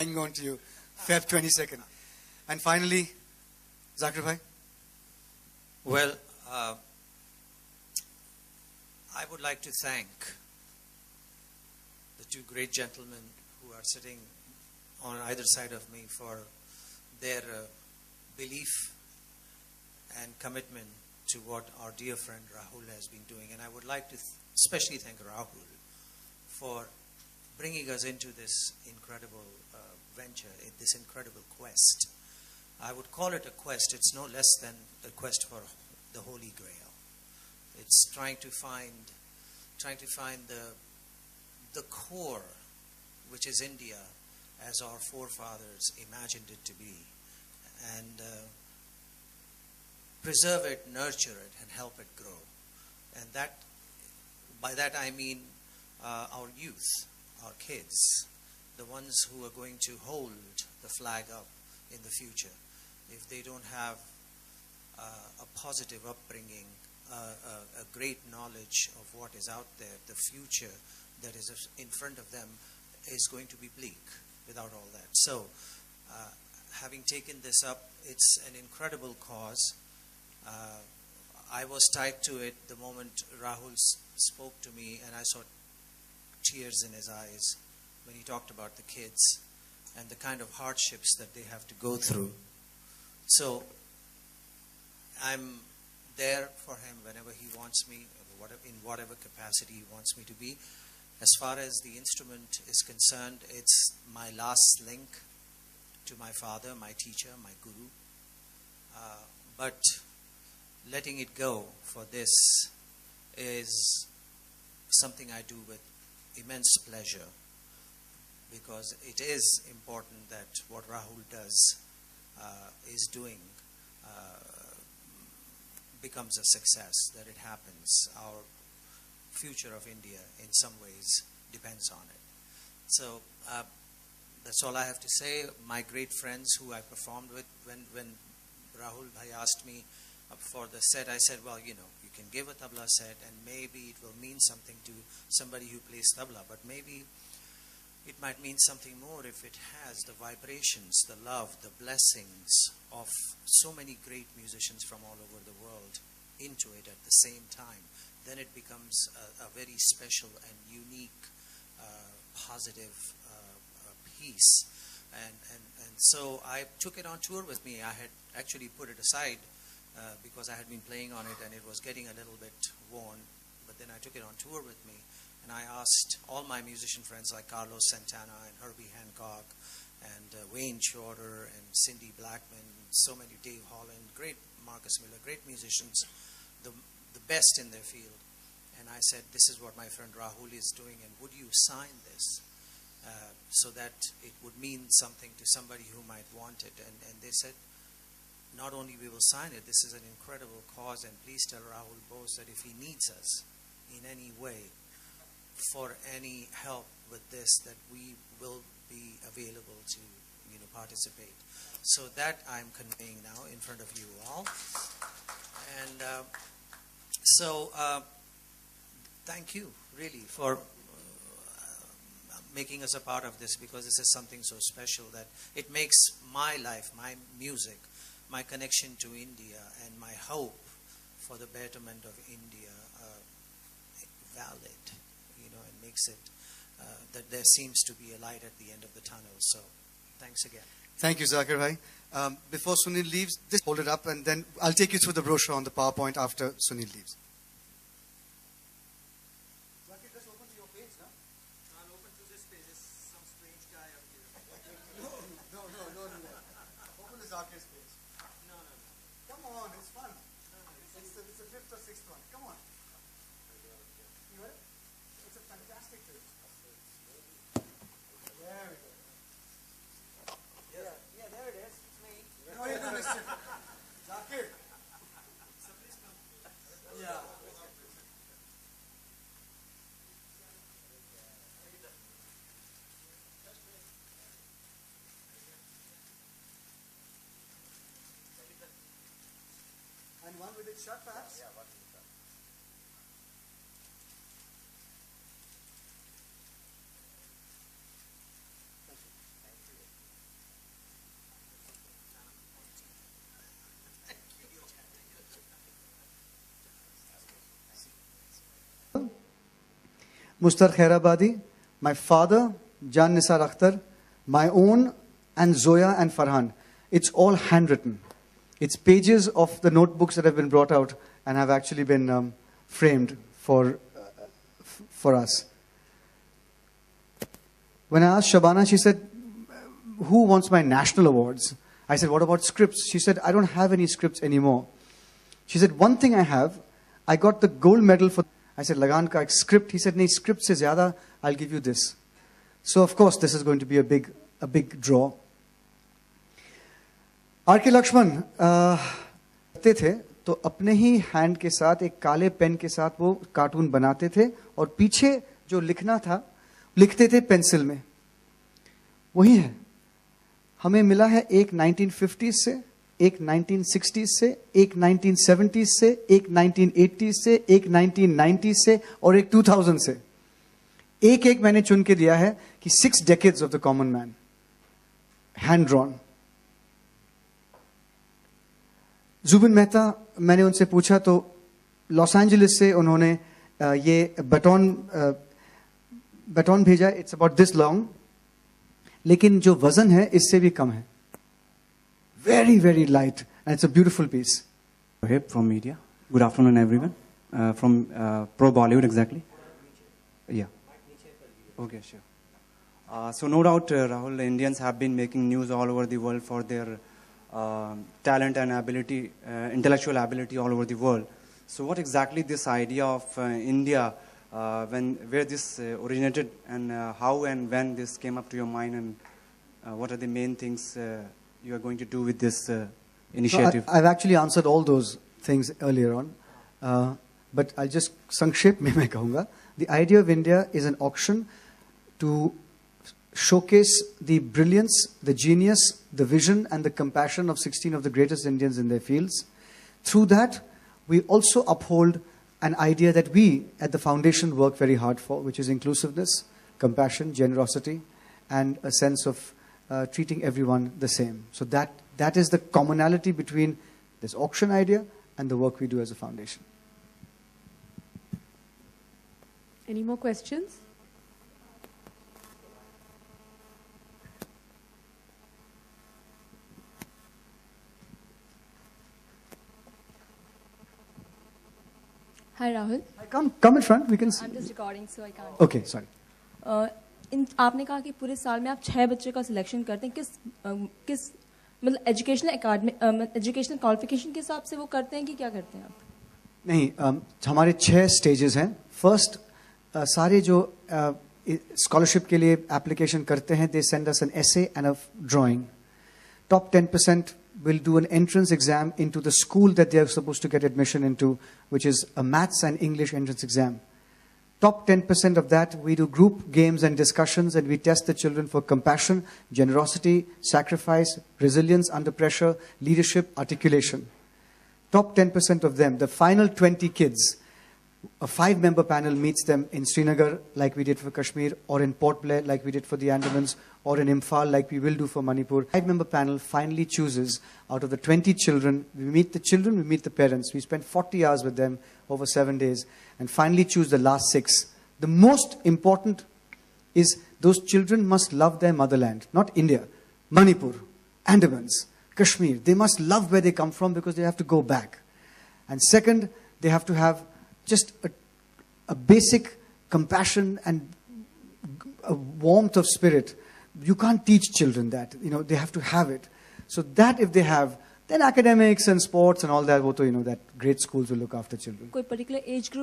hang on to you. Feb 22nd. And finally, Zakir bhai. Well, I would like to thank the two great gentlemen who are sitting on either side of me for their belief and commitment to what our dear friend Rahul has been doing. And I would like to especially thank Rahul for bringing us into this incredible venture, this incredible quest. I would call it a quest. It's no less than a quest for the Holy Grail. It's trying to find the core, which is India, as our forefathers imagined it to be, and preserve it, nurture it, and help it grow. And that, by that I mean our youth, our kids, the ones who are going to hold the flag up in the future. If they don't have a positive upbringing, a great knowledge of what is out there, the future that is in front of them is going to be bleak without all that. So, having taken this up, it's an incredible cause. I was tied to it the moment Rahul spoke to me, and I saw tears in his eyes when he talked about the kids and the kind of hardships that they have to go through. So I'm there for him whenever he wants me, in whatever capacity he wants me to be. As far as the instrument is concerned, it's my last link to my father, my teacher, my guru. But letting it go for this is something I do with immense pleasure, because it is important that what Rahul does, is doing, becomes a success, that it happens. Our future of India in some ways depends on it. So that's all I have to say. My great friends who I performed with, when Rahul bhai asked me for the set, I said, well, you know, you can give a tabla set and maybe it will mean something to somebody who plays tabla, but maybe it might mean something more if it has the vibrations, the love, the blessings of so many great musicians from all over the world into it at the same time. Then it becomes a very special and unique, positive piece. And so I took it on tour with me. I had actually put it aside because I had been playing on it and it was getting a little bit worn. But then I took it on tour with me. And I asked all my musician friends like Carlos Santana and Herbie Hancock and Wayne Shorter and Cindy Blackman, so many, Dave Holland, great Marcus Miller, great musicians, the best in their field. And I said, this is what my friend Rahul is doing, and would you sign this so that it would mean something to somebody who might want it? And they said, not only we will sign it, this is an incredible cause, and please tell Rahul Bose that if he needs us in any way, for any help with this, that we will be available to, you know, participate. So that I'm conveying now in front of you all. And thank you really for making us a part of this, because this is something so special that it makes my life, my music, my connection to India, and my hope for the betterment of India valid. And makes it that there seems to be a light at the end of the tunnel. So thanks again. Thank you, Zakir bhai. Before Sunil leaves, just hold it up and then I'll take you through the brochure on the PowerPoint after Sunil leaves. Zakir, just open to your page, no? I'll open to this page. There's some strange guy up here. No. Open the Zakir's page. No. Come on, it's fun. It's the fifth or sixth one. Come on. You got it? It's a fantastic page. There we go. Yeah, there it is. It's me. No, you don't listen. Zakir. So please come. Yeah. And one with it shut, perhaps? Yeah, one with that. Thank you. Thank you. Mustar Khairabadi, my father, Jan Nisar Akhtar, my own, and Zoya and Farhan. It's all handwritten. It's pages of the notebooks that have been brought out and have actually been framed for us. When I asked Shabana, she said, who wants my national awards? I said, what about scripts? She said, I don't have any scripts anymore. She said, one thing I have, I got the gold medal for... I said, Lagan ka ek script. He said, nahi, script se zyada, I'll give you this. So, of course, this is going to be a big draw. R.K. Lakshman करते थे तो अपने ही hand के साथ एक काले pen के साथ वो कार्टून बनाते थे और पीछे जो लिखना था लिखते थे पेंसिल में. वही है. हमें मिला है एक 1950s से, एक 1960s से, एक 1970s से, एक 1980s से, एक 1990s से और एक 2000 से. एक मैंने चुन के दिया है कि 6 decades of the common man. Hand drawn. Zubin Mehta, मैंने उनसे पूछा तो लॉस एंजलिस से उन्होंने ये बटन भेजा. इट्स अबाउट दिस लॉन्ग, लेकिन जो वजन है इससे भी कम है. Very very light and it's a beautiful piece. From media. Good afternoon, everyone. From Pro Bollywood, exactly. Yeah. Okay, sure. So no doubt, Rahul, Indians have been making news all over the world for their talent and ability, intellectual ability all over the world. So what exactly this idea of India, where this originated, and how and when this came up to your mind, and what are the main things you are going to do with this initiative? I've actually answered all those things earlier on, but I'll just sankshet mein main kahunga. The idea of India is an auction to showcase the brilliance, the genius, the vision and the compassion of 16 of the greatest Indians in their fields. Through that, we also uphold an idea that we at the foundation work very hard for, which is inclusiveness, compassion, generosity, and a sense of treating everyone the same. So that is the commonality between this auction idea and the work we do as a foundation. Any more questions? Hi Rahul. Come in front. We can see. I'm just recording, so I can't. Okay, sorry. आपने कहा कि पूरे साल में आप 6 बच्चे का selection करते हैं. किस मतलब एजुकेशनल क्वालिफिकेशन के हिसाब से वो करते हैं कि क्या करते हैं आप? नहीं, हमारे 6 स्टेजेस हैं. फर्स्ट, सारे जो स्कॉलरशिप के लिए एप्लीकेशन करते हैं, they send us an essay and a drawing. Top 10% will do an entrance exam into the school that they are supposed to get admission into, which is a maths and English entrance exam. Top 10% of that, we do group games and discussions, and we test the children for compassion, generosity, sacrifice, resilience under pressure, leadership, articulation. Top 10% of them, the final 20 kids, a 5-member panel meets them in Srinagar, like we did for Kashmir, or in Port Blair, like we did for the Andamans, or in Imphal, like we will do for Manipur. 5-member panel finally chooses, out of the 20 children, we meet the children, we meet the parents. We spend 40 hours with them over 7 days, and finally choose the last 6. The most important is those children must love their motherland, not India, Manipur, Andamans, Kashmir. They must love where they come from because they have to go back. And second, they have to have just a basic compassion and a warmth of spirit. You can't teach children that. They have to have it. So that if they have, then academics and sports and all that, that great schools will look after children. कोई particular age group